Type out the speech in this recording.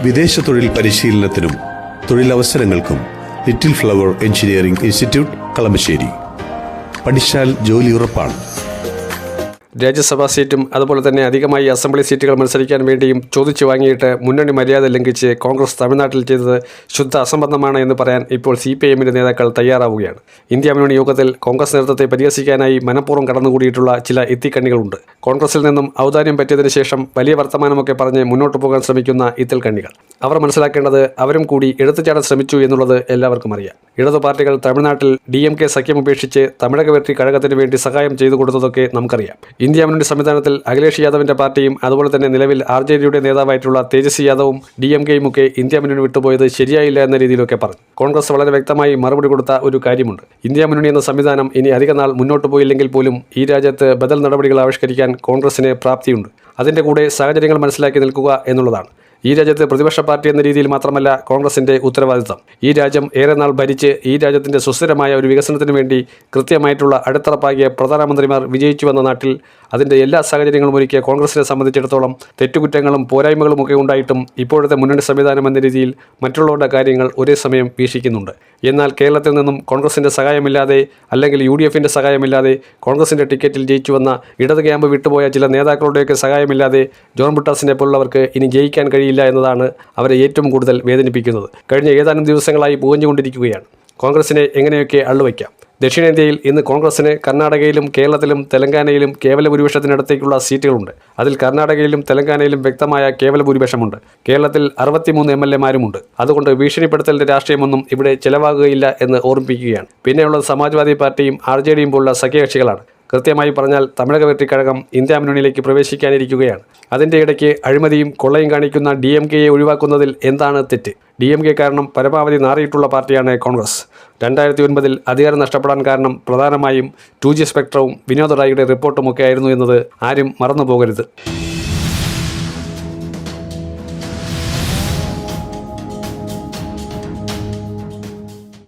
വിദേശ തൊഴിൽ പരിശീലനത്തിനും തൊഴിലവസരങ്ങൾക്കും little flower engineering institute Kalamassery. പഠിച്ചാൽ ജോലി ഉറപ്പാണ്. രാജ്യസഭാ സീറ്റും അതുപോലെ തന്നെ അധികമായി അസംബ്ലി സീറ്റുകൾ മത്സരിക്കാൻ വേണ്ടിയും ചോദിച്ചു വാങ്ങിയിട്ട് മുന്നണി മര്യാദ ലംഘിച്ച് കോൺഗ്രസ് തമിഴ്നാട്ടിൽ ചെയ്തത് ശുദ്ധ അസംബന്ധമാണ് എന്ന് പറയാൻ ഇപ്പോൾ CPIMന്റെ നേതാക്കൾ തയ്യാറാവുകയാണ്. ഇന്ത്യ മുന്നണി യോഗത്തിൽ കോൺഗ്രസ് നേതൃത്വത്തെ പരിഹസിക്കാനായി മനഃപൂർവ്വം കടന്നുകൂടിയിട്ടുള്ള ചില എത്തിക്കണ്ണികളുണ്ട്. കോൺഗ്രസിൽ നിന്നും ഔദാര്യം പറ്റിയതിനു ശേഷം വലിയ വർത്തമാനമൊക്കെ പറഞ്ഞ് മുന്നോട്ട് പോകാൻ ശ്രമിക്കുന്ന ഇത്തൽക്കണ്ണികൾ. അവർ മനസ്സിലാക്കേണ്ടത് അവരും കൂടി എടുത്തുചാടാൻ ശ്രമിച്ചു എന്നുള്ളത് എല്ലാവർക്കും അറിയാം. ഇടതു പാർട്ടികൾ തമിഴ്നാട്ടിൽ DMK സഖ്യം ഉപേക്ഷിച്ച് തമിഴക വെട്രി കഴകത്തിന് വേണ്ടി സഹായം ചെയ്തു കൊടുത്തതൊക്കെ നമുക്കറിയാം. ഇന്ത്യ മുന്നണി സംവിധാനത്തിൽ അഖിലേഷ് യാദവിന്റെ പാർട്ടിയും അതുപോലെ തന്നെ നിലവിൽ RJDയുടെ നേതാവായിട്ടുള്ള തേജസ്വി യാദവും DMKയും ഒക്കെ ഇന്ത്യ മുന്നണി വിട്ടുപോയത് ശരിയായില്ല എന്ന രീതിയിലൊക്കെ പറഞ്ഞു. കോൺഗ്രസ് വളരെ വ്യക്തമായി മറുപടി കൊടുത്ത ഒരു കാര്യമുണ്ട്. ഇന്ത്യ മുന്നണി എന്ന സംവിധാനം ഇനി അധിക നാൾ മുന്നോട്ട് പോയില്ലെങ്കിൽ പോലും ഈ രാജ്യത്ത് ബദൽ നടപടികൾ ആവിഷ്കരിക്കാൻ കോൺഗ്രസിന് പ്രാപ്തിയുണ്ട്. അതിൻ്റെ കൂടെ സാഹചര്യങ്ങൾ മനസ്സിലാക്കി നിൽക്കുക എന്നുള്ളതാണ് ഈ രാജ്യത്ത് പ്രതിപക്ഷ പാർട്ടി എന്ന രീതിയിൽ മാത്രമല്ല കോൺഗ്രസിൻ്റെ ഉത്തരവാദിത്തം. ഈ രാജ്യം ഏറെ നാൾ ഭരിച്ച് ഈ രാജ്യത്തിൻ്റെ സുസ്ഥിരമായ ഒരു വികസനത്തിന് വേണ്ടി കൃത്യമായിട്ടുള്ള അടിത്തറപ്പാകിയ പ്രധാനമന്ത്രിമാർ വിജയിച്ചു വന്ന നാട്ടിൽ അതിൻ്റെ എല്ലാ സാഹചര്യങ്ങളും ഒരുക്കിയ കോൺഗ്രസിനെ സംബന്ധിച്ചിടത്തോളം തെറ്റുകുറ്റങ്ങളും പോരായ്മകളും ഒക്കെ ഉണ്ടായിട്ടും ഇപ്പോഴത്തെ മുന്നണി സംവിധാനം എന്ന രീതിയിൽ മറ്റുള്ളവരുടെ കാര്യങ്ങൾ ഒരേ സമയം വീക്ഷിക്കുന്നുണ്ട്. എന്നാൽ കേരളത്തിൽ നിന്നും കോൺഗ്രസിൻ്റെ സഹായമില്ലാതെ അല്ലെങ്കിൽ UDFന്റെ സഹായമില്ലാതെ കോൺഗ്രസിൻ്റെ ടിക്കറ്റിൽ ജയിച്ചു വന്ന ഇടത് ക്യാമ്പ് വിട്ടുപോയ ചില നേതാക്കളുടെയൊക്കെ സഹായമില്ലാതെ ജോൺ ബ്രിട്ടാസിനെ പോലുള്ളവർക്ക് ഇനി ജയിക്കാൻ കഴിയില്ല എന്നതാണ് അവരെ ഏറ്റവും കൂടുതൽ വേദനിപ്പിക്കുന്നത്. കഴിഞ്ഞ ഏതാനും ദിവസങ്ങളായി പുകഞ്ഞുകൊണ്ടിരിക്കുകയാണ്. കോൺഗ്രസിനെ എങ്ങനെയൊക്കെ അള്ളുവയ്ക്കാം. ദക്ഷിണേന്ത്യയിൽ ഇന്ന് കോൺഗ്രസിന് കർണാടകയിലും കേരളത്തിലും തെലങ്കാനയിലും കേവല ഭൂരിപക്ഷത്തിനടുത്തേക്കുള്ള സീറ്റുകളുണ്ട്. അതിൽ കർണാടകയിലും തെലങ്കാനയിലും വ്യക്തമായ കേവല ഭൂരിപക്ഷമുണ്ട്. കേരളത്തിൽ 63 MLAമാരുമുണ്ട്. അതുകൊണ്ട് ഭീഷണിപ്പെടുത്തലിൻ്റെ രാഷ്ട്രീയമൊന്നും ഇവിടെ ചെലവാകുകയില്ല എന്ന് ഓർമ്മിപ്പിക്കുകയാണ്. പിന്നെയുള്ളത് സമാജ്വാദി പാർട്ടിയും RJDയും പോലുള്ള സഖ്യകക്ഷികളാണ്. കൃത്യമായി പറഞ്ഞാൽ തമിഴക വെട്രി കഴകം ഇന്ത്യ മുന്നണിയിലേക്ക് പ്രവേശിക്കാനിരിക്കുകയാണ്. അതിൻ്റെ ഇടയ്ക്ക് അഴിമതിയും കൊള്ളയും കാണിക്കുന്ന DMKയെ ഒഴിവാക്കുന്നതിൽ എന്താണ് തെറ്റ്? DMK കാരണം പരമാവധി നാറിയിട്ടുള്ള പാർട്ടിയാണ് കോൺഗ്രസ്. 2009 അധികാരം നഷ്ടപ്പെടാൻ കാരണം പ്രധാനമായും 2G സ്പെക്ട്രവും വിനോദ് റായിയുടെ റിപ്പോർട്ടുമൊക്കെ ആയിരുന്നു എന്നത് ആരും മറന്നു പോകരുത്.